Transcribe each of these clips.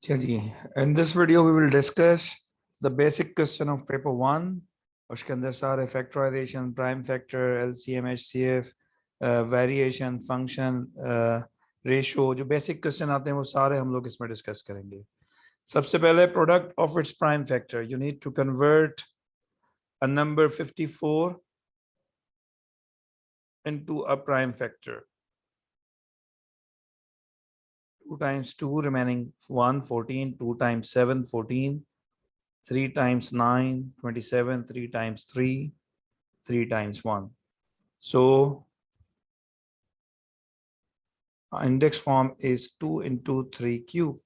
Ji, in this video we will discuss the basic question of paper 1. उसके अंदर सारे factorization, prime factor, LCM, HCF, variation, function, ratio, जो basic question आते हैं वो सारे हम लोग इसमें डिस्कस करेंगे। सबसे पहले product of its prime factor, you need to convert a number 54 into a prime factor. 2 times 2 remaining 1, 14, 2 times 7, 14, 3 times 9, 27, 3 times 3, 3 times 1. So our index form is 2 into 3 cube.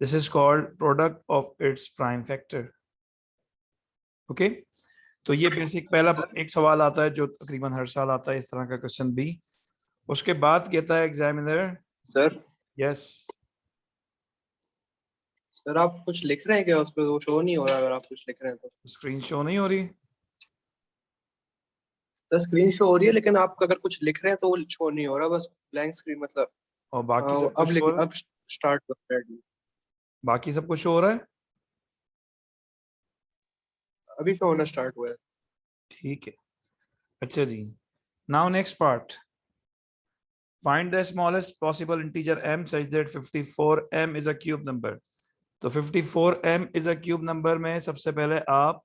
This is called product of its prime factor. Okay? तो ये basic पहला एक सवाल आता है जो तकरीबन हर साल आता है, इस तरह का क्वेश्चन भी। उसके बाद कहता है एग्जामिनर, सर यस सर आप कुछ लिख रहे हैं क्या? उस पे वो शो नहीं हो रहा। अगर आप कुछ लिख रहे हैं तो स्क्रीन शो नहीं हो रही। सर स्क्रीन शो हो रही है, लेकिन आप अगर कुछ लिख रहे हैं तो वो शो नहीं हो रहा, बस ब्लैंक स्क्रीन मतलब। और बाकी सब अब कुछ हो रहा है, अब स्टार्ट हो रहा है। बाकी सब कुछ हो रहा है। अभी शो होना स्टार्ट हुआ है। ठीक है, अच्छा जी। Now next part, find the smallest possible integer m such that 54m is a cube number. तो 54m is a cube number में सबसे पहले आप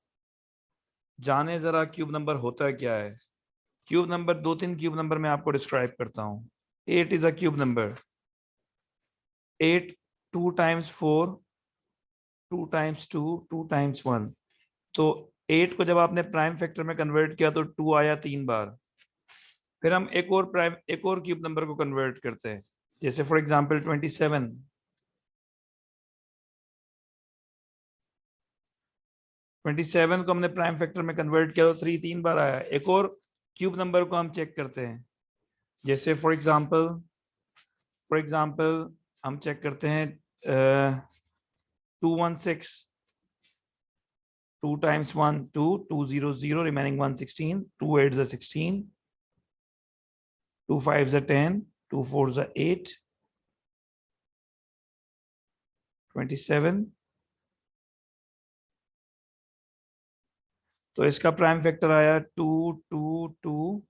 जाने जरा क्यूब नंबर होता क्या है। क्यूब नंबर दो तीन क्यूब नंबर में आपको डिस्क्राइब करता हूं। 8 is a cube number. 8 2 times 4, 2 times 2, 2 times 1। तो 8 को जब आपने प्राइम फैक्टर में कन्वर्ट किया तो 2 आया 3 बार। फिर हम एक और क्यूब नंबर को कन्वर्ट करते हैं, जैसे फॉर एग्जांपल 27। 27 को हमने प्राइम फैक्टर में कन्वर्ट किया तो 3 3 बार आया। एक और क्यूब नंबर को हम चेक करते हैं, जैसे फॉर एग्जांपल हम चेक करते हैं 216। 2 times 1 2, 2 0 0 remaining 1 16, 2 8 is 16, 2 5 is 10, 2 4 is 8, 27। तो इसका प्राइम फैक्टर आया 2 2 2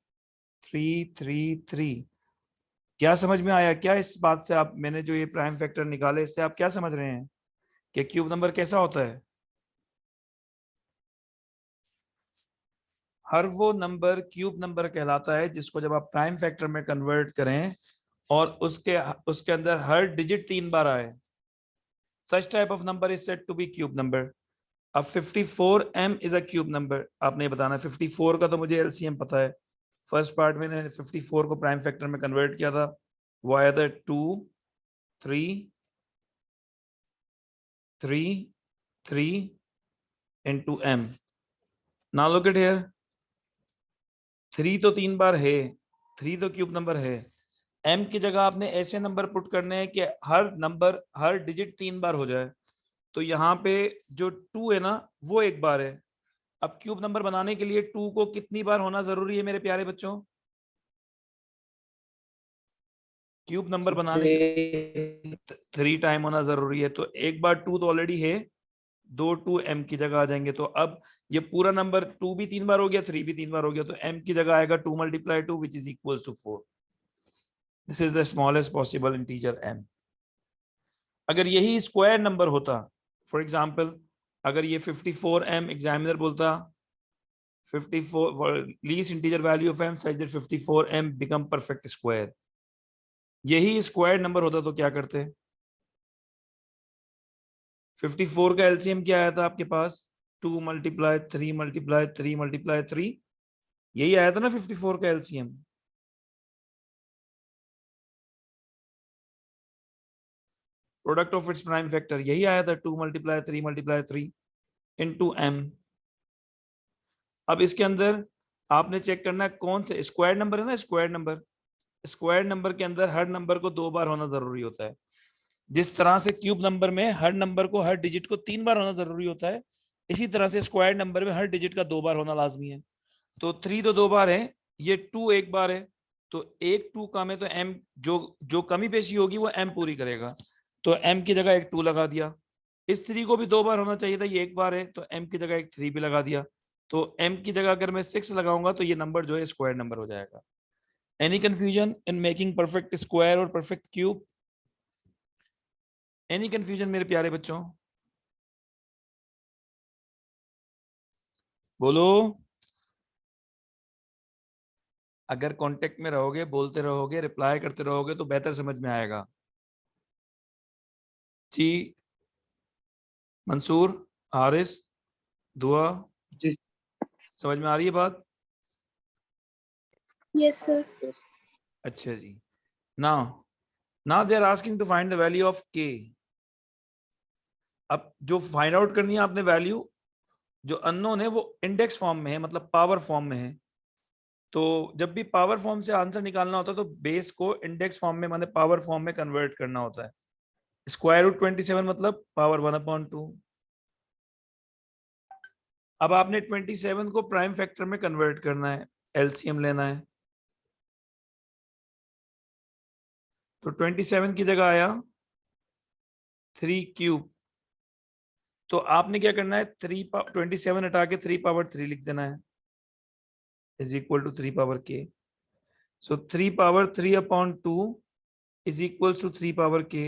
3 3 3। क्या समझ में आया क्या इस बात से? आप मैंने जो ये प्राइम फैक्टर निकाले इससे आप क्या समझ रहे हैं कि क्यूब नंबर कैसा होता है? हर वो नंबर क्यूब नंबर कहलाता है जिसको जब आप प्राइम फैक्टर में कन्वर्ट करें और उसके उसके अंदर हर डिजिट 3 बार आए। Such type of number is said to be cube number. अब 54m is a cube number, आपने बताना 54 का तो मुझे एलसीएम पता है। फर्स्ट पार्ट में 54 को प्राइम फैक्टर में कन्वर्ट किया था, वो आया था 2 3 3 3 into m। Now look at here, 3 तो 3 बार है, 3 तो क्यूब नंबर है। m की जगह आपने ऐसे नंबर पुट करने हैं कि हर नंबर हर डिजिट 3 बार हो जाए। तो यहाँ पे जो 2 है ना वो एक बार है। अब क्यूब नंबर बनाने के लिए 2 को कितनी बार होना जरूरी है मेरे प्यारे बच्चों? क्यूब नंबर बनाने के 3 टाइम होना जरूरी है। तो एक बार 2 तो ऑलरेडी है, दो 2 m की जगह आ जाएंगे। तो अब ये पूरा नंबर 2 भी 3 बार हो गया, 3 भी 3 बार हो गया, तो m की जगह आएगा 2 × 2 which is equal to 4। This is the smallest possible integer m। अगर यही स्क्वायर नंबर होता, फॉर एग्जाम्पल अगर ये 54m एग्जामिनर बोलता 54 least integer value of m such that 54m become perfect square, यही स्क्वायर नंबर होता तो क्या करते? 54 का एलसीएम क्या आया था आपके पास? 2 × 3 × 3 × 3, यही आया था ना 54 का LCM. Product of its prime factor यही आया था 2 × 3 × 3 into m। अब इसके अंदर आपने चेक करना है कौन से स्क्वायर नंबर है ना, स्क्वायर नंबर के अंदर हर नंबर को 2 बार होना जरूरी होता है। जिस तरह से क्यूब नंबर में हर नंबर को हर डिजिट को 3 बार होना जरूरी होता है, इसी तरह से स्क्वायर नंबर में हर डिजिट का 2 बार होना लाजमी है। तो 3 तो 2 बार है, ये 2 एक बार है, तो एक 2 कम है तो m जो जो कमी पेशी होगी वो m पूरी करेगा। तो m की जगह एक 2 लगा दिया। इस 3 को भी 2 बार होना चाहिए था, ये एक बार है, तो m की जगह एक 3 भी लगा दिया। तो m की जगह अगर मैं 6 लगाऊंगा तो ये नंबर जो है स्क्वायर नंबर हो जाएगा। Any confusion in making perfect square और परफेक्ट क्यूब? एनी कंफ्यूजन मेरे प्यारे बच्चों? बोलो। अगर कांटेक्ट में रहोगे, बोलते रहोगे, रिप्लाई करते रहोगे तो बेहतर समझ में आएगा। जी मंसूर, हारिस, दुआ, जी समझ में आ रही है बात? Yes, sir. अच्छा जी। Now they are asking to find the value of K. अब जो फाइंड आउट करनी है आपने वैल्यू, जो अननोन है वो इंडेक्स फॉर्म में है, मतलब पावर फॉर्म में है। तो जब भी पावर फॉर्म से आंसर निकालना होता है तो बेस को इंडेक्स फॉर्म में माने पावर फॉर्म में कन्वर्ट करना होता है। स्क्वायर रूट 27 मतलब पावर 1/2। अब आपने 27 को प्राइम फैक्टर में कन्वर्ट करना है, एलसीएम लेना है। तो 27 की जगह आया 3 क्यूब। तो आपने क्या करना है, 27 हटा के 3 पावर 3 लिख देना है, इज इक्वल टू 3 पावर के। So 3 power 3/2 is equal to 3 power के।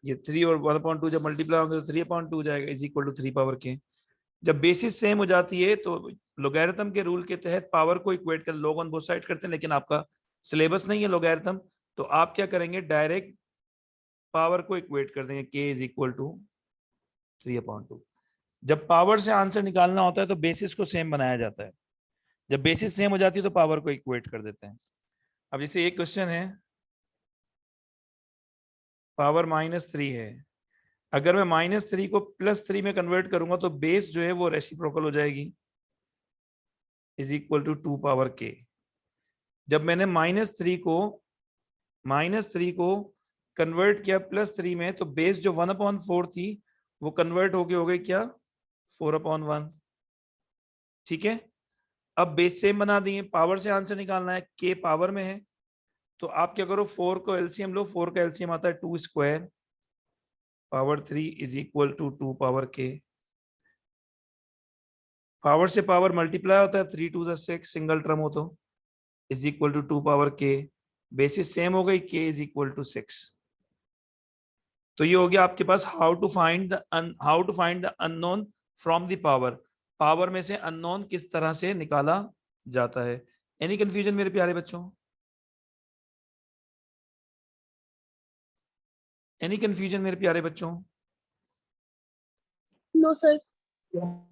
ये 3 और 1/2 जब मल्टीप्लाई होंगे तो 3/2 हो जाएगा, इज इक्वल टू 3 पावर के। जब बेसिस सेम हो जाती है तो लोगैरिथम के रूल के तहत पावर को इक्वेट कर लॉग ऑन बोथ साइड करते हैं, लेकिन आपका सिलेबस नहीं है लोगैरिथम, तो आप क्या करेंगे, डायरेक्ट पावर को इक्वेट कर देंगे, के इज इक्वल टू 3/2। जब पावर से आंसर निकालना होता है तो बेसिस को सेम बनाया जाता है। जब बेसिस सेम हो जाती है तो पावर को इक्वेट कर देते हैं। अब जैसे एक क्वेश्चन है, पावर -3 है, अगर मैं -3 को +3 में कन्वर्ट करूंगा तो बेस जो है वो रेसिप्रोकल हो जाएगी, इज इक्वल टू 2 पावर के। जब मैंने -3 को कन्वर्ट किया +3 में तो बेस जो 1/4 थी वो कन्वर्ट होके हो गई क्या, 4/1। ठीक है। अब बेस सेम बना दिए, पावर से आंसर निकालना है, के पावर में है, तो आप क्या करो, 4 को एलसीएम लो, 4 का एलसीएम आता है 2 square power 3 is equal to 2 power के। पावर से पावर मल्टीप्लाई होता है, 3 2 6 सिंगल टर्म हो तो इज इक्वल टू 2 पावर के। बेसिस सेम हो गई, के इज इक्वल टू 6। तो ये हो गया आपके पास how to find the unknown from the power. Power में से अननोन किस तरह से निकाला जाता है। एनी कंफ्यूजन मेरे प्यारे बच्चों? एनी कंफ्यूजन मेरे प्यारे बच्चों? No, sir.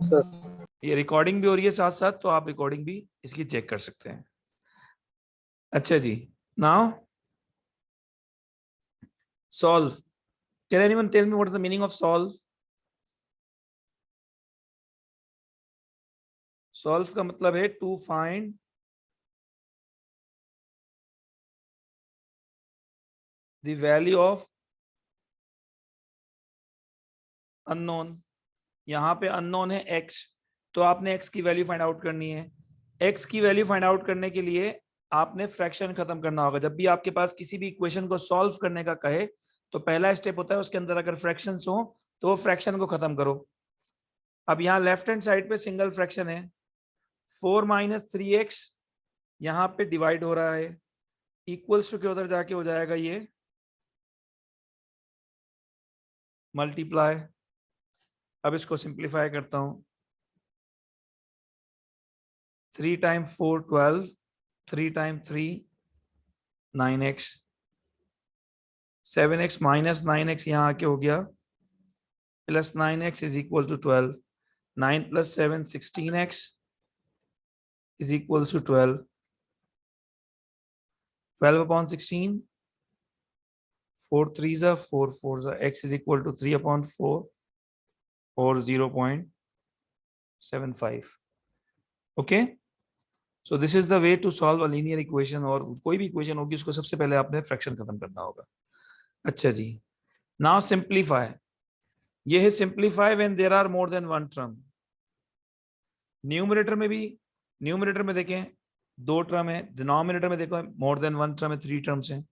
सर। ये रिकॉर्डिंग भी हो रही है साथ साथ, तो आप रिकॉर्डिंग भी इसकी चेक कर सकते हैं। अच्छा जी, now solve. Can anyone tell me what is the meaning of solve? Solve का मतलब है to find the value of unknown. यहाँ पे अननोन है x, तो आपने x की वैल्यू फाइंड आउट करनी है। x की वैल्यू फाइंड आउट करने के लिए आपने फ्रैक्शन खत्म करना होगा। जब भी आपके पास किसी भी इक्वेशन को सॉल्व करने का कहे तो पहला स्टेप होता है उसके अंदर अगर फ्रैक्शंस हो तो वो फ्रैक्शन को खत्म करो। अब यहाँ लेफ्ट हैंड साइड पे सिंगल फ्रैक्शन है, 4 - 3x यहाँ पे डिवाइड हो रहा है, इक्वल्स टू के उधर जाके हो जाएगा ये मल्टीप्लाई। अब इसको सिंप्लीफाई करता हूं, 3 × 4 12, 3 × 3 9x, 7x - 9x यहाँ आके हो गया plus 9x is equal to 12, 9 + 7 16x is equal to 12, 12/16, 4 3s are 4 4s are, x is equal to 3/4 or 0.75. okay, so this is the way to solve a linear equation। और कोई भी equation होगी उसको सबसे पहले आपने फ्रैक्शन खत्म करना होगा। अच्छा जी, नाउ सिंप्लीफाई। ये है simplify when there are more than one term. Numerator में भी, न्यूमरेटर में देखें 2 टर्म है, डिनोमिनेटर में देखो मोर देन वन टर्म है, 3 टर्म्स हैं।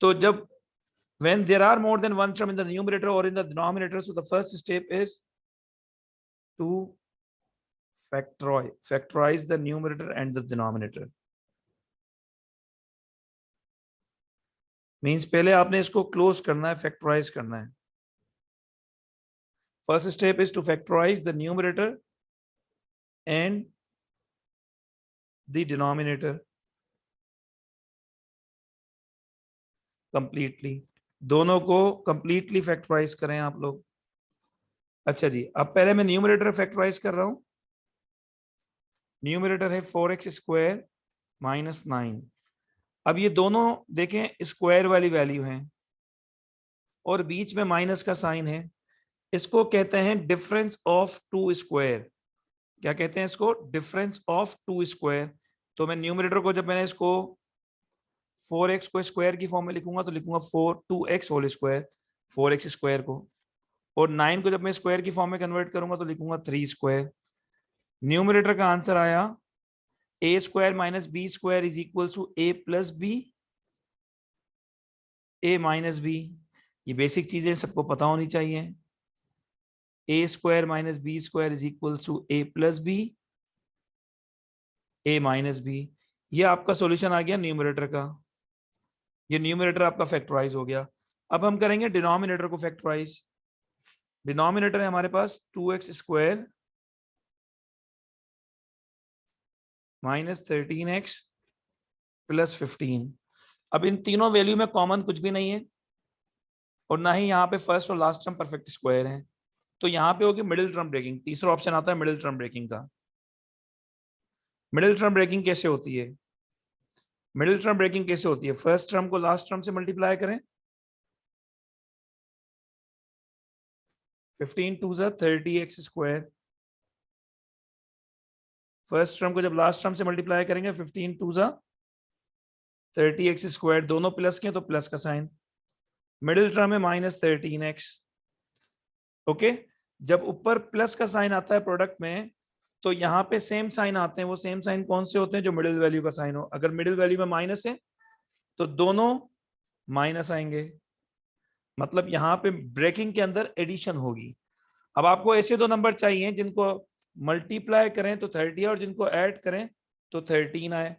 तो जब when there are more than one term in the numerator or in the denominator, so the first step is to factorize the numerator and the denominator. Means पहले आपने इसको close करना है, factorize करना है. First step is to factorize the numerator and the denominator completely. दोनों को completely factorise करें आप लोग. अच्छा जी, अब पहले मैं न्यूमरेटर फैक्टराइज कर रहा हूं. न्यूमरेटर है 4x स्क्वायर माइनस 9. अब ये दोनों देखें स्क्वायर वाली वैल्यू हैं और बीच में माइनस का साइन है. इसको कहते हैं डिफरेंस ऑफ टू स्क्वायर. क्या कहते हैं इसको? Difference of two square. तो मैं न्यूमरेटर को, जब मैंने इसको 4x को स्क्वायर की फॉर्म में लिखूंगा तो लिखूंगा 2x whole square, 4x square को. और 9 को जब मैं स्क्वायर की फॉर्म में कन्वर्ट करूंगा तो लिखूंगा 3 स्क्वायर. न्यूमरेटर का आंसर आया a square minus B square is equal to a plus B, a minus B. ये बेसिक चीजें सबको पता होनी चाहिए. a square minus B square is equal to a plus B, a minus B. ये आपका सॉल्यूशन आ गया न्यूमरेटर का. ये न्यूमरेटर आपका फैक्टराइज हो गया. अब हम करेंगे डिनोमिनेटर को फैक्टराइज. डिनोमिनेटर है हमारे पास 2x square minus 13x plus 15. अब इन तीनों वैल्यू में कॉमन कुछ भी नहीं है और ना ही यहाँ पे फर्स्ट और लास्ट टर्म परफेक्ट स्क्वायर है. तो यहाँ पे होगी मिडिल टर्म ब्रेकिंग. तीसरा ऑप्शन आता है मिडिल टर्म ब्रेकिंग का. मिडिल टर्म ब्रेकिंग कैसे होती है? मिडिल टर्म ब्रेकिंग कैसे होती है? फर्स्ट टर्म को लास्ट टर्म से मल्टीप्लाई करें. 15 2 30x स्क्वायर. फर्स्ट टर्म को जब लास्ट टर्म से मल्टीप्लाई करेंगे 15 2 30x स्क्वायर. दोनों प्लस के तो प्लस का साइन. मिडिल टर्म है माइनस 13x. ओके. जब ऊपर प्लस का साइन आता है प्रोडक्ट में तो यहाँ पे सेम साइन आते हैं. वो सेम साइन कौन से होते हैं? जो मिडिल वैल्यू का साइन हो. अगर मिडिल वैल्यू में माइनस है तो दोनों माइनस आएंगे. मतलब यहाँ पे ब्रेकिंग के अंदर एडिशन होगी. अब आपको ऐसे दो नंबर चाहिए जिनको मल्टीप्लाई करें तो 30 और जिनको ऐड करें तो 13 आए.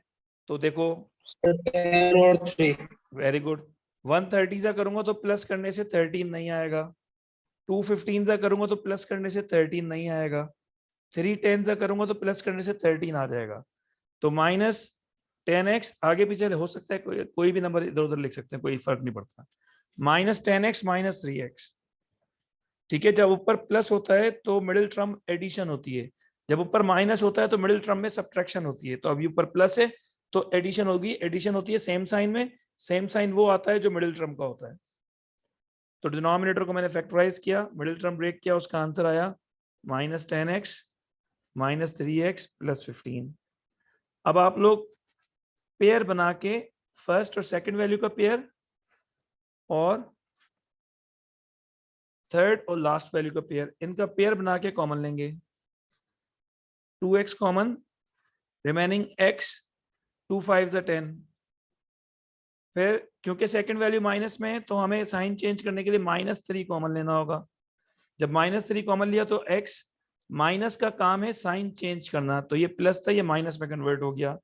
तो देखो 10 और 3. Very good. 130 से करूंगा तो प्लस करने से 13 नहीं आएगा. 215 से करूंगा तो प्लस करने से 13 नहीं आएगा. 310 से करूंगा तो प्लस करने से 13 आ जाएगा. तो माइनस 10x आगे पीछे हो सकता है, कोई भी नंबर इधर उधर लिख सकते हैं, कोई फर्क नहीं पड़ता. Minus 10x minus 3x. ठीक है. जब ऊपर प्लस होता है तो मिडिल टर्म एडिशन होती है. जब ऊपर माइनस होता है तो मिडिल टर्म में सब्ट्रैक्शन होती है. तो अभी ऊपर प्लस है तो एडिशन होगी. एडिशन होती है सेम साइन में. सेम साइन वो आता है जो मिडिल टर्म का होता है. तो डिनोमिनेटर को मैंने फैक्टराइज किया, मिडिल टर्म ब्रेक किया, उसका आंसर आया minus 10x minus 3x plus 15. अब आप लोग पेयर बना के फर्स्ट और सेकंड वैल्यू का पेयर और थर्ड और लास्ट वैल्यू का पेयर, इनका पेयर बना के कॉमन लेंगे. 2x common, remaining x, 2 5 10. फिर क्योंकि सेकंड वैल्यू माइनस में है तो हमें साइन चेंज करने के लिए -3 कॉमन लेना होगा. जब -3 कॉमन लिया तो x माइनस का काम है साइन चेंज करना. तो ये प्लस था, ये माइनस में कन्वर्ट हो गया.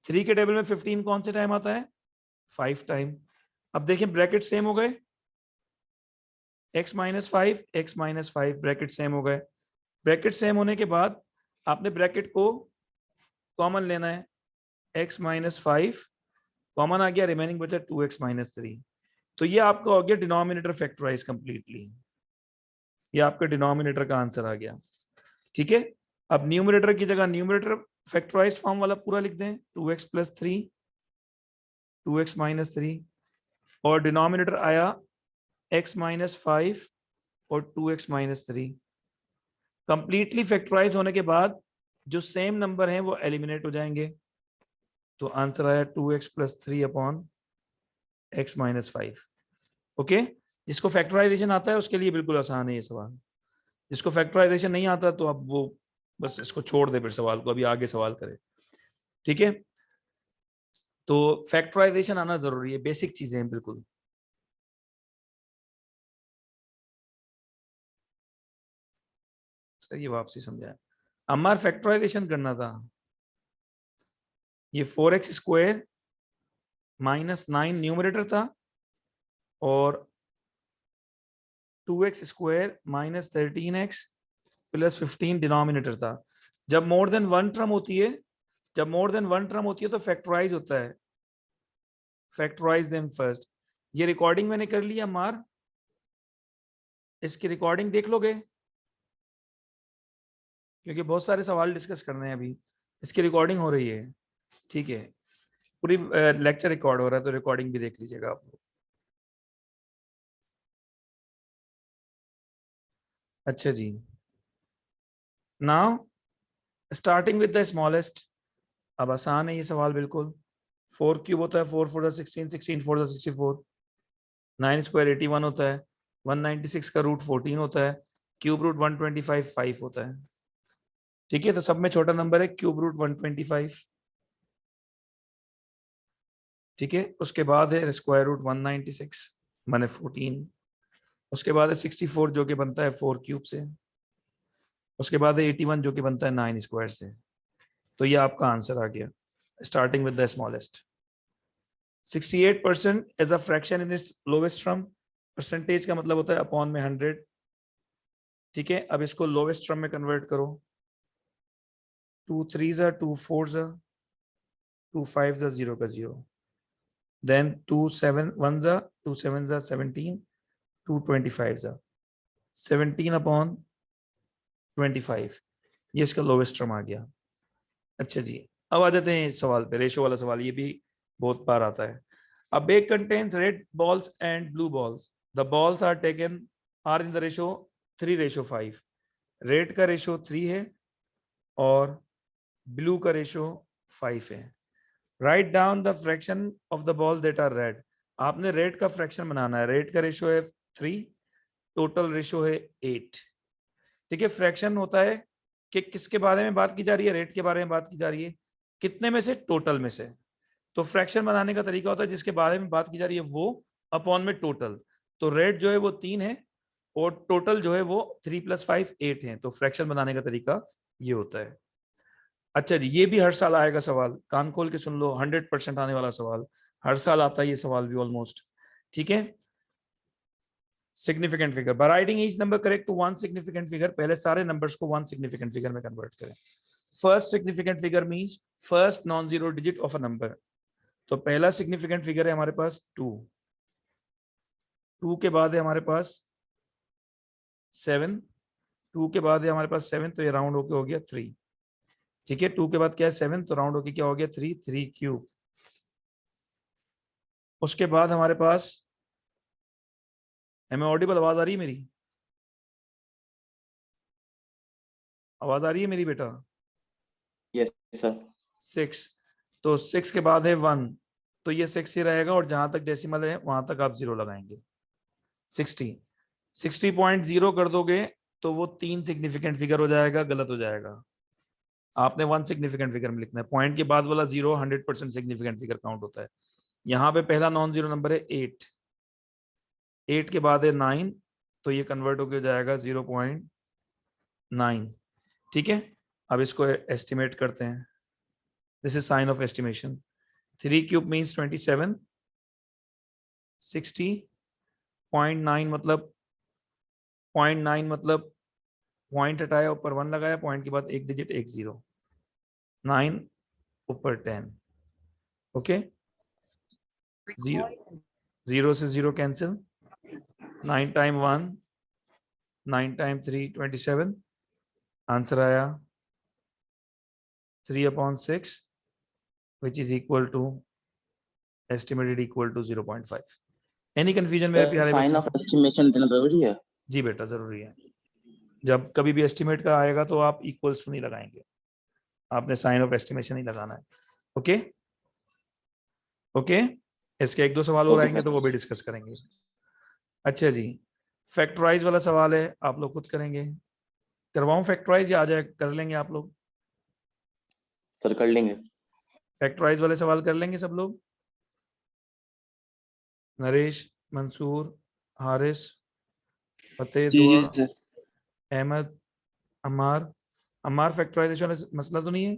3 के टेबल में 15 कौन से टाइम आता है? 5 टाइम. अब देखें ब्रैकेट सेम हो गए. x minus 5 x minus 5 bracket same हो गए. ब्रैकेट सेम होने के बाद आपने ब्रैकेट को कॉमन लेना है. x माइनस 5 कॉमन आ गया, रिमेनिंग बचा 2x माइनस 3. तो ये आपका हो गया डिनोमिनेटर फैक्टराइज कंप्लीटली. ये आपका डिनोमिनेटर का आंसर आ गया. ठीक है. अब न्यूमरेटर की जगह न्यूमरेटर फैक्टराइज्ड फॉर्म वाला पूरा लिख दें. 2x प्लस 3 2x माइनस 3 और डिनोमिनेटर आया x माइनस 5 और 2x माइनस 3. कंप्लीटली फैक्टराइज होने के बाद जो सेम नंबर हैं वो एलिमिनेट हो जाएंगे. तो आंसर आया 2x plus 3 upon x minus 5. Okay. जिसको फैक्टराइजेशन आता है उसके लिए बिल्कुल आसान है ये सवाल. जिसको फैक्टराइजेशन नहीं आता तो अब वो बस इसको छोड़ दे, फिर सवाल को अभी आगे सवाल करे. ठीक है. तो फैक्टराइजेशन आना जरूरी है, बेसिक चीजें हैं बिल्कुल. सही वापसी समझाया। अम्मार फैक्टराइजेशन करना था। ये 4x स्क्वायर माइनस 9 न्यूमरेटर था और 2x square minus 13x plus 15 denominator था। जब मोर देन वन टर्म होती है, जब मोर देन वन टर्म होती है तो फैक्टराइज होता है। Factorize them first. ये रिकॉर्डिंग मैंने कर लिया मार, इसकी रिकॉर्डिंग देख लोगे क्योंकि बहुत सारे सवाल डिस्कस करने हैं अभी। इसकी रिकॉर्डिंग हो रही है, ठीक है, पूरी लेक्चर रिकॉर्ड हो रहा है तो रिकॉर्डिंग भी देख लीजिएगा आप लोग। अच्छा जी, now starting with the smallest. अब आसान है ये सवाल बिल्कुल। 4 क्यूब होता है, 4 4 16, 16 4 64, 9 स्क्वायर 81 होता है, 196 का रूट 14 होता है, क्यूब रूट 125 5 होता है। ठीक है, तो सब में छोटा नंबर है क्यूब रूट 125। ठीक है, उसके बाद है स्क्वायर रूट 196 माने 14। उसके बाद है 64 जो कि बनता है 4 क्यूब से। उसके बाद है 81 जो कि बनता है 9 स्क्वायर से। तो ये आपका आंसर आ गया, starting with the smallest. 68% as a fraction in its lowest term. Percentage का मतलब होता है अपॉन में 100। ठीक है, अब इसको लोवेस्ट टर्म में कन्वर्ट करो। 2 3 जा 2 4 जा 2 5 जा 0 का 0, देन 2 7 1 जा 2 7 जा 17, 2 25 जा 17 अपॉन 25, ये इसका लोवेस्ट टर्म आ गया। अच्छा जी, अब आ जाते हैं इस सवाल पे, रेशो वाला सवाल, ये भी बहुत बार आता है। A bag contains red balls and blue balls, the balls are taken are in the ratio 3:5। Red का रेशो 3 है और ब्लू का रेशो 5 है। Write down the fraction of the ball that are red. आपने रेड का fraction बनाना है। Red का रेशो है 3, टोटल रेशो है 8। ठीक है, फ्रैक्शन होता है कि किसके बारे में बात की जा रही है, रेट के बारे में बात की जा रही है, कितने में से, टोटल में से। तो फ्रैक्शन बनाने का तरीका होता है जिसके बारे में बात की जा रही है वो अपॉन में टोटल। तो रेट जो है वो 3 है और टोटल जो है वो 3 + 5 8 है। तो फ्रैक्शन बनाने का तरीका ये होता है। अच्छा जी, ये भी हर साल आएगा सवाल, कान खोल के सुन लो, 100% आने वाला सवाल, हर साल आता है ये सवाल भी ऑलमोस्ट। ठीक है, significant figure by writing each number correct to one significant figure. पहले सारे नंबर्स को वन सिग्निफिकेंट फिगर में कन्वर्ट करें। First significant figure means first non zero digit of a number. तो पहला सिग्निफिकेंट फिगर है हमारे पास 2, 2 के बाद है हमारे पास 7, 2 के बाद है हमारे पास 7, तो ये राउंड होके हो गया 3। ठीक है, 2 के बाद क्या है 7, तो राउंड होके क्या हो गया 3, 3 क्यूब। उसके बाद हमारे पास, हमें ऑडिबल आवाज आ रही है मेरी? आवाज आ रही है मेरी बेटा? Yes sir. 6, तो 6 के बाद है 1, तो ये 6 ही रहेगा और जहां तक डेसिमल है वहां तक आप 0 लगाएंगे। 60, 60.0 कर दोगे तो वो 3 सिग्निफिकेंट फिगर हो जाएगा, गलत हो जाएगा। आपने 1 सिग्निफिकेंट फिगर में लिखना है। पॉइंट के बाद वाला 0 100% सिग्निफिकेंट फिगर काउंट होता है। यहाँ पे पहला नॉन जीरो नंबर है 8, 8 के बाद है 9, तो ये कन्वर्ट होकर हो जाएगा 0.9। ठीक है, अब इसको एस्टिमेट करते हैं। This is sine of estimation. 3 cube means 27, 60.9 मतलब 0.9 मतलब पॉइंट हटाया, ऊपर 1 लगाया, पॉइंट के बाद एक डिजिट, एक 0, 9 ऊपर 10। ओके, 0 से 0 कैंसिल, 9 टाइम 1, 9 टाइम 3 27। आंसर आया 3/6 which is equal to estimated equal to 0.5। Any confusion मेरे प्यारे साइन बच्चों? ऑफ एस्टिमेशन देना जरूरी है? जी बेटा जरूरी है। जब कभी भी एस्टिमेट का आएगा तो आप इक्वल्स नहीं लगाएंगे, आपने साइन ऑफ एस्टिमेशन ही लगाना है। ओके ओके, इसके एक दो सवाल और ओके आएंगे सर। तो वो भी डिस्कस करेंगे। अच्छा जी, फैक्टराइज वाला सवाल है, आप लोग खुद करेंगे, करवाऊं फैक्टराइज या आ जाए, कर लेंगे आप लोग? सर कर लेंगे। फैक्टराइज वाले सवाल कर लेंगे सब लोग? नरेश, मंसूर, हारिस, फतेह, जी दुआ, जी सर। अहमद, अमार, अमार फैक्टराइजेशन वाला मसला तो नहीं है?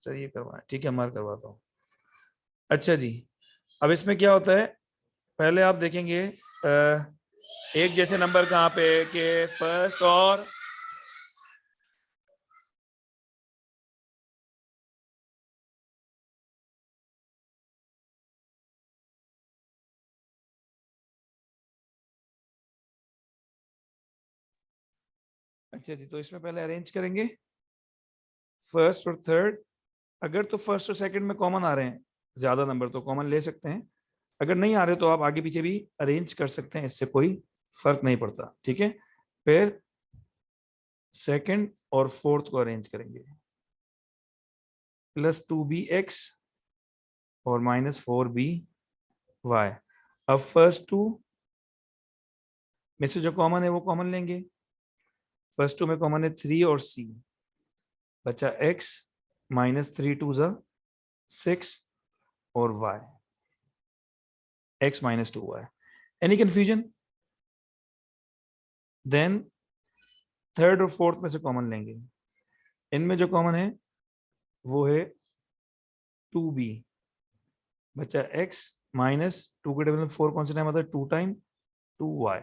चलिए करवाएं, ठीक है अमार करवाता हूँ। अच्छा जी, अब इसमें क्या होता है, पहले आप देखेंगे एक जैसे नंबर कहाँ पे कि फर्स्ट और अच्छा जी, तो इसमें पहले अरेंज करेंगे फर्स्ट और थर्ड। अगर तो फर्स्ट और सेकंड में कॉमन आ रहे हैं ज्यादा नंबर तो कॉमन ले सकते हैं, अगर नहीं आ रहे तो आप आगे पीछे भी अरेंज कर सकते हैं, इससे कोई फर्क नहीं पड़ता, ठीक है। फिर सेकंड और फोर्थ को अरेंज करेंगे, +2bx और -4by। अब फर्स्ट टू में से जो कॉमन है वो कॉमन लेंगे। फर्स्ट टू में कॉमन है 3 और c, बचा x, -3 2 6 और y, x -2y। Any confusion? Then third और फोर्थ में से कॉमन लेंगे, इनमें जो कॉमन है वो है 2b, बचा x, -2 के टेबल में 4 कौन सा टाइम आता है, 2 टाइम 2y।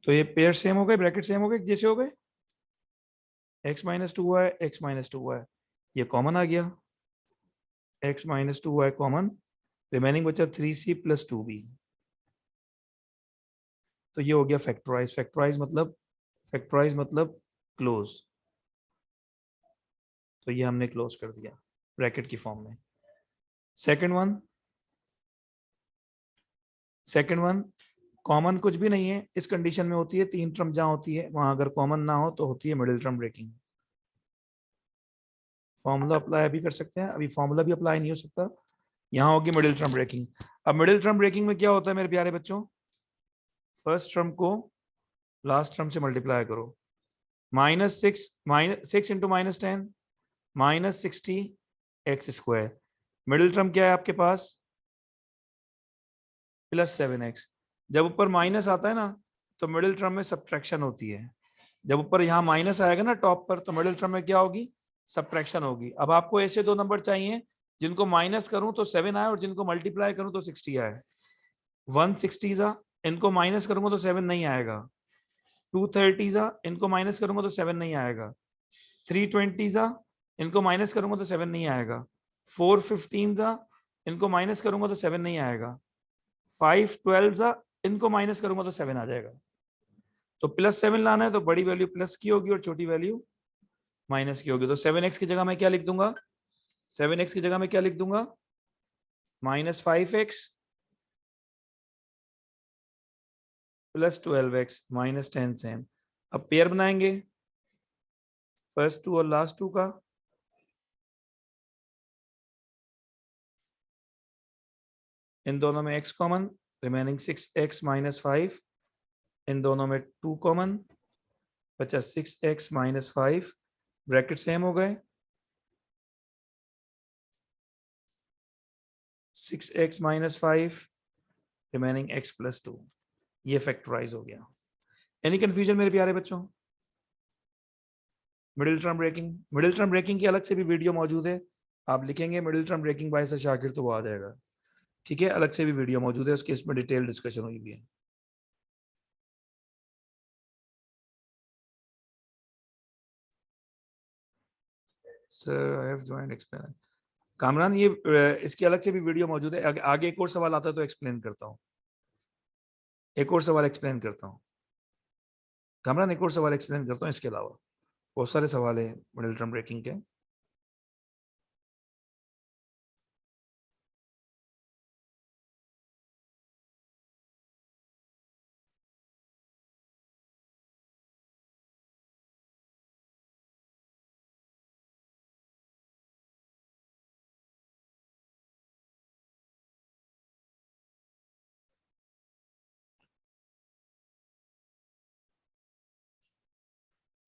तो ये पेयर सेम हो गए, ब्रैकेट सेम हो गए, जैसे हो गए x -2y, x -2y, ये कॉमन आ गया, x -2y कॉमन, रिमेनिंग बचा 3c + 2b। तो ये हो गया फैक्टराइज। फैक्टराइज मतलब क्लोज। तो ये हमने क्लोज कर दिया ब्रैकेट की फॉर्म में। सेकंड वन कॉमन कुछ भी नहीं है, इस कंडीशन में होती है 3 टर्म जहां होती है वहां अगर कॉमन ना हो तो होती है middle term breaking. Formula apply भी कर सकते हैं, अभी फॉर्मूला भी अप्लाई नहीं हो सकता, यहाँ होगी मिडिल टर्म ब्रेकिंग। अब मिडिल टर्म ब्रेकिंग में क्या होता है मेरे प्यारे बच्चों, फर्स्ट टर्म को लास्ट टर्म से मल्टीप्लाई करो, -6 इंटू -10 -60x²। मिडिल टर्म क्या है आपके पास, +7x। जब ऊपर माइनस आता है ना तो मिडिल टर्म में सब्ट्रैक्शन होती है, जब ऊपर यहाँ माइनस आएगा ना टॉप पर तो मिडिल टर्म में क्या होगी, सब्ट्रैक्शन होगी। अब आपको ऐसे दो नंबर चाहिए जिनको माइनस करूं तो 7 आए और जिनको मल्टीप्लाई करूं तो 60 आए। 160 इनको माइनस करूंगा तो 7 नहीं आएगा, 230 इनको माइनस करूंगा तो 7 नहीं आएगा, 320 इनको माइनस करूंगा तो 7 नहीं आएगा, 415 इनको माइनस करूंगा तो 7 नहीं आएगा, 512 इनको माइनस करूंगा तो 7 आ जाएगा। तो +7 लाना है तो बड़ी वैल्यू प्लस की होगी और छोटी वैल्यू माइनस की होगी। तो 7x की जगह मैं क्या लिख दूंगा, 7x की जगह मैं क्या लिख दूंगा, -5x +12x -10 सेम। अब पेयर बनाएंगे फर्स्ट टू और लास्ट टू का, इन दोनों में x कॉमन, रिमेनिंग 6x -5, इन दोनों में 2 कॉमन, बचा 6x -5, ब्रैकेट सेम हो गए, 6x -5, रिमेनिंग x +2। ये फैक्टराइज हो गया। एनी कंफ्यूजन मेरे प्यारे बच्चों? मिडिल टर्म ब्रेकिंग की अलग से भी वीडियो मौजूद है, आप लिखेंगे middle term breaking by sir Shakir तो वो आ जाएगा, ठीक है। अलग से भी वीडियो मौजूद है उसकी, इसमें डिटेल डिस्कशन हुई भी है। Sir I have joined explain, Kamran ये इसकी अलग से भी वीडियो मौजूद है, आगे एक और सवाल आता है तो एक्सप्लेन करता हूँ, एक और सवाल एक्सप्लेन करता हूँ कामरान, एक और सवाल एक्सप्लेन करता हूँ, इसके अलावा बहुत सारे सवाल है मिडिल टर्म ब्रेकिंग के।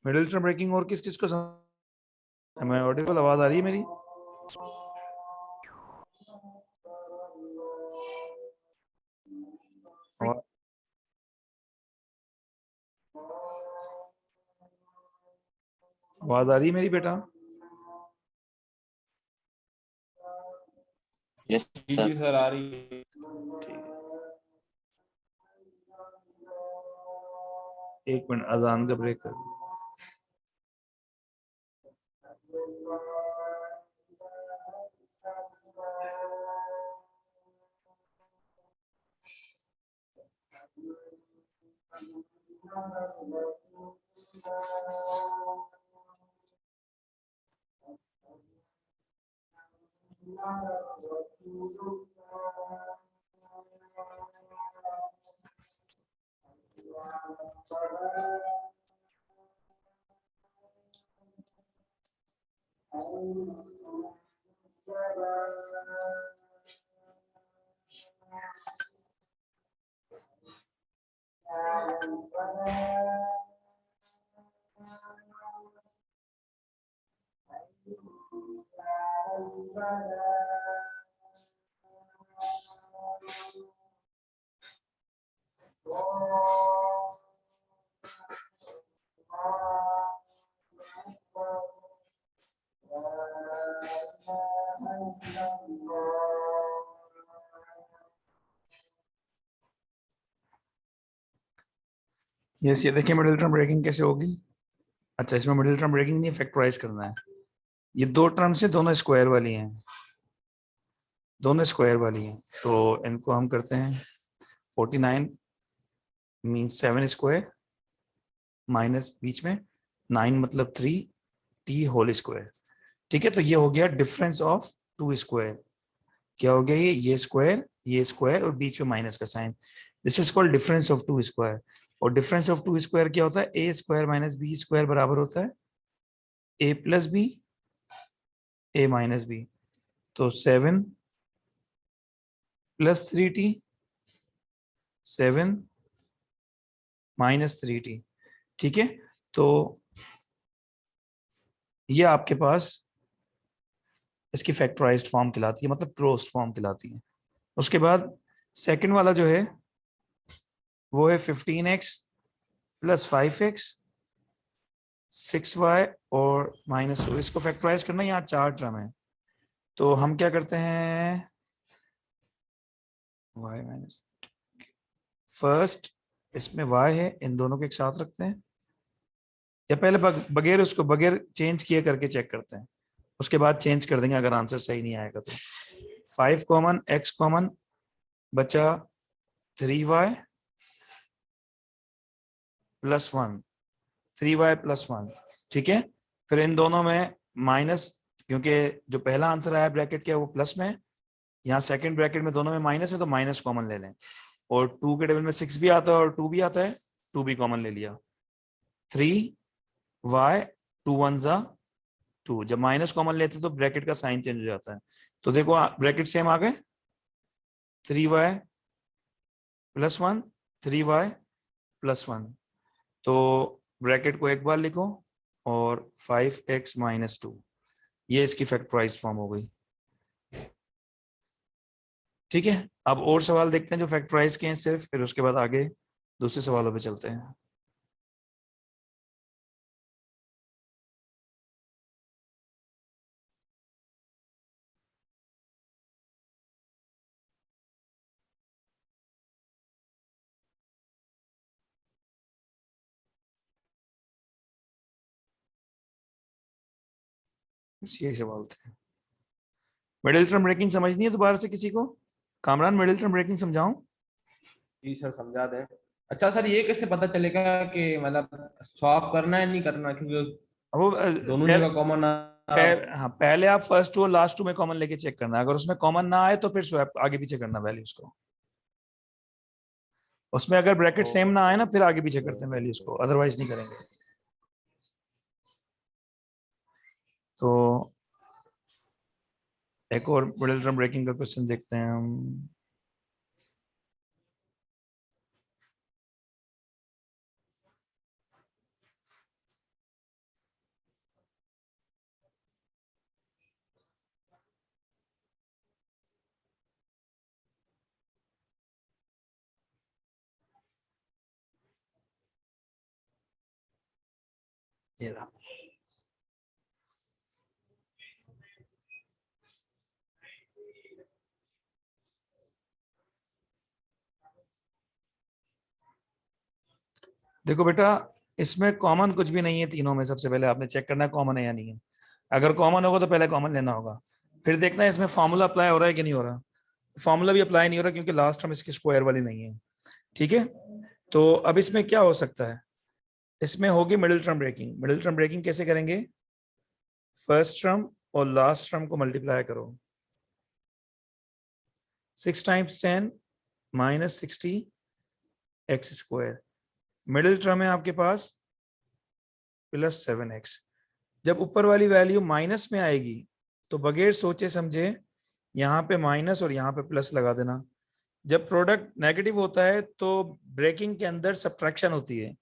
मिडिल टर्म ब्रेकिंग और किस किस को मैं ऑडिबल, आवाज आ रही है मेरी? आवाज आ रही है मेरी बेटा? यस जी सर। सर आ रही है। ठीक है, एक मिनट अजान का ब्रेक कर। यस, ये देखिए मिडिल टर्म ब्रेकिंग कैसे होगी। अच्छा, इसमें मिडिल टर्म ब्रेकिंग नहीं, फैक्टराइज करना है। ये दो टर्म्स है, दोनों स्क्वायर वाली हैं, दोनों स्क्वायर वाली हैं, तो इनको हम करते हैं 49 मीन्स 7 स्क्वायर माइनस बीच में 9 मतलब 3 टी होल स्क्वायर। ठीक है, तो ये हो गया डिफरेंस ऑफ टू स्क्वायर। क्या हो गया ये स्क्वायर और बीच में माइनस का sign. This is called difference of two square. और डिफरेंस ऑफ टू स्क्वायर क्या होता है? A square minus B square बराबर होता है A plus B, A minus B. तो 7 प्लस 3t, 7 माइनस 3t। ठीक है, तो ये आपके पास इसकी फैक्टराइज्ड फॉर्म कहलाती है, मतलब क्लोज्ड फॉर्म कहलाती है। उसके बाद सेकंड वाला जो है वो है 15x प्लस 5x 6y और -2। इसको फैक्टराइज करना, यहाँ 4 टर्म है, तो हम क्या करते हैं y माइनस फर्स्ट, इसमें y है, इन दोनों को एक साथ रखते हैं, या पहले बगैर उसको बगैर चेंज किए करके चेक करते हैं, उसके बाद चेंज कर देंगे अगर आंसर सही नहीं आएगा तो। 5 कॉमन, x कॉमन, बचा 3y प्लस 1, 3y प्लस 1। ठीक है, फिर इन दोनों में माइनस, क्योंकि जो पहला आंसर आया ब्रैकेट क्या वो प्लस में, यहाँ सेकंड ब्रैकेट में दोनों में माइनस है तो माइनस कॉमन ले लें। और 2 के टेबल में 6 भी आता है और 2 भी आता है, 2 भी कॉमन ले लिया। 3y 2 1 जा 2, जब माइनस कॉमन लेते तो ब्रैकेट का साइन चेंज हो जाता है। तो देखो ब्रैकेट सेम आ गए, 3y प्लस 1, 3y प्लस 1। तो ब्रैकेट को एक बार लिखो और 5x माइनस 2, ये इसकी फैक्टराइज्ड फॉर्म हो गई। ठीक है, अब और सवाल देखते हैं जो फैक्टराइज के हैं सिर्फ, फिर उसके बाद आगे दूसरे सवालों पे चलते हैं। बस यही सवाल थे। मिडिल टर्म ब्रेकिंग समझनी है दोबारा से किसी को? कामरान, मिडिल टर्म ब्रेकिंग समझाऊं? जी सर समझा दें। अच्छा सर ये कैसे पता चलेगा कि मतलब स्वैप करना है नहीं करना, क्योंकि वो दोनों जगह कॉमन हाँ, पहले आप फर्स्ट टू और लास्ट टू में कॉमन लेके चेक करना, अगर उसमें कॉमन ना आए तो फिर स्वैप आगे पीछे करना वैल्यूज को। उसमें अगर ब्रैकेट सेम ना आए ना फिर आगे पीछे करते हैं वैल्यूज को, अदरवाइज नहीं करेंगे। तो एक और मिडिल टर्म ब्रेकिंग का क्वेश्चन देखते हैं हम। ये रहा। देखो बेटा, इसमें कॉमन कुछ भी नहीं है तीनों में। सबसे पहले आपने चेक करना है कॉमन है या नहीं है। अगर कॉमन होगा तो पहले कॉमन लेना होगा, फिर देखना है इसमें फॉर्मूला अप्लाई हो रहा है कि नहीं हो रहा। फॉर्मूला भी अप्लाई नहीं हो रहा क्योंकि लास्ट टर्म इसकी स्क्वायर वाली नहीं है। ठीक है, तो अब इसमें क्या हो सकता है, इसमें होगी middle term breaking. Middle term breaking कैसे करेंगे, फर्स्ट टर्म और लास्ट टर्म को मल्टीप्लाई करो, 6 times 10 minus 60 X square. Middle term है आपके पास प्लस 7x। जब ऊपर वाली वैल्यू माइनस में आएगी तो बगैर सोचे समझे यहाँ पे माइनस और यहाँ पे प्लस लगा देना। जब प्रोडक्ट नेगेटिव होता है तो ब्रेकिंग के अंदर सब्ट्रैक्शन होती है।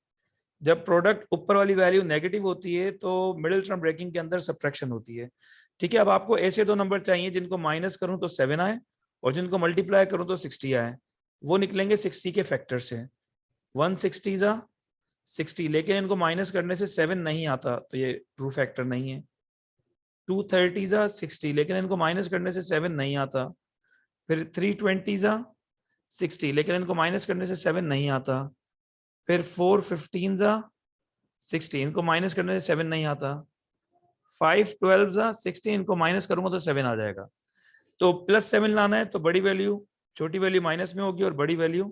जब प्रोडक्ट ऊपर वाली वैल्यू नेगेटिव होती है तो मिडिल टर्म ब्रेकिंग के अंदर सब्ट्रैक्शन होती है। ठीक है, अब आपको ऐसे दो नंबर चाहिए जिनको माइनस करूं तो 7 आए और जिनको मल्टीप्लाई करूं तो 60 आए। वो निकलेंगे 60 के फैक्टर से। 160 जा 60, लेकिन इनको माइनस करने से 7 नहीं आता तो ये ट्रू फैक्टर नहीं है। 230 जा 60, लेकिन इनको माइनस करने से 7 नहीं आता। फिर 320 जा 60, लेकिन इनको माइनस करने से 7 नहीं आता। फिर 415 जा 60, इनको माइनस करने से 7 नहीं आता। 512 जा 60, इनको माइनस करूंगा तो 7 आ जाएगा। तो प्लस 7 लाना है तो बड़ी वैल्यू, छोटी वैल्यू माइनस में होगी और बड़ी वैल्यू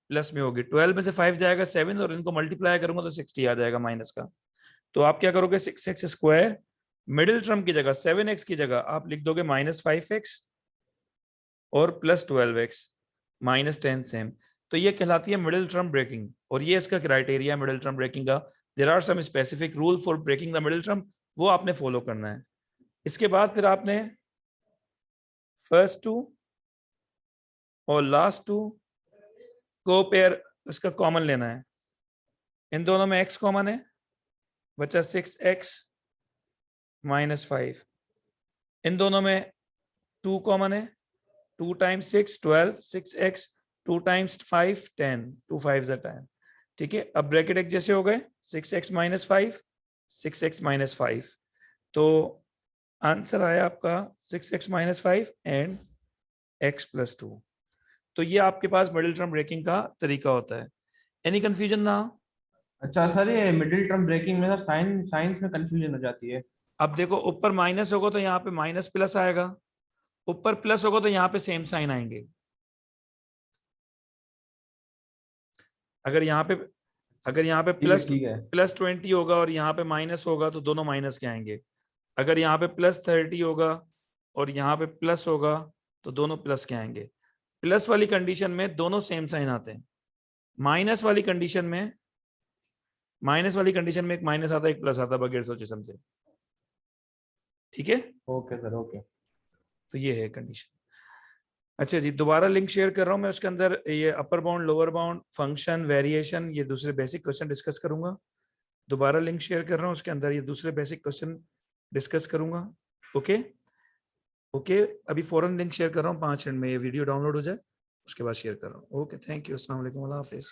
प्लस में होगी। 12 में से 5 जाएगा 7 और इनको मल्टीप्लाई करूंगा तो 60 आ जाएगा माइनस का। तो आप क्या करोगे, 6x स्क्वायर मिडिल टर्म की जगह 7x की जगह आप लिख दोगे -5x और प्लस 12x माइनस 10 सेम। तो ये कहलाती है मिडिल टर्म ब्रेकिंग और ये इसका क्राइटेरिया मिडिल टर्म ब्रेकिंग का। There are some specific rule for breaking the middle term, वो आपने फॉलो करना है। इसके बाद फिर आपने फर्स्ट टू और लास्ट टू को पेयर इसका कॉमन लेना है। इन दोनों में x कॉमन है, बचा 6x माइनस 5। इन दोनों में 2 कॉमन है, 2 टाइम्स 6 12, 6x 2 टाइम्स 5 10, 2 5 10। ठीक है, अब ब्रैकेट एक जैसे हो गए, 6x माइनस 5 6x माइनस 5। तो आंसर आया आपका 6x minus 5 and x plus 2। तो ये आपके पास मिडिल टर्म ब्रेकिंग का तरीका होता है। एनी कंफ्यूजन ना? अच्छा सर, ये मिडिल टर्म ब्रेकिंग में सर साइंस में कंफ्यूजन हो जाती है। अब देखो, ऊपर माइनस होगा तो यहाँ पे माइनस प्लस आएगा, ऊपर प्लस होगा तो यहाँ पे सेम साइन आएंगे। अगर यहाँ पे प्लस ठीक है। प्लस 20 होगा और यहाँ पे माइनस होगा तो दोनों माइनस के आएंगे। अगर यहाँ पे प्लस 30 होगा और यहाँ पे प्लस होगा तो दोनों प्लस के आएंगे। प्लस वाली कंडीशन में दोनों सेम साइन आते हैं। माइनस वाली कंडीशन में एक माइनस आता है एक प्लस आता है बगैर सोचे समझे। ठीक है, ओके सर, ओके। तो ये है कंडीशन। अच्छा जी, दोबारा लिंक शेयर कर रहा हूँ मैं, उसके अंदर ये upper bound lower bound function variation ये दूसरे बेसिक क्वेश्चन डिस्कस करूंगा। दोबारा लिंक शेयर कर रहा हूँ, उसके अंदर ये दूसरे बेसिक क्वेश्चन डिस्कस करूंगा। ओके ओके, अभी फौरन लिंक शेयर कर रहा हूँ, 5 मिनट में ये वीडियो डाउनलोड हो जाए उसके बाद शेयर कर रहा हूँ। ओके, थैंक यू, अस्सलाम वालेकुम, अल्लाह हाफिज।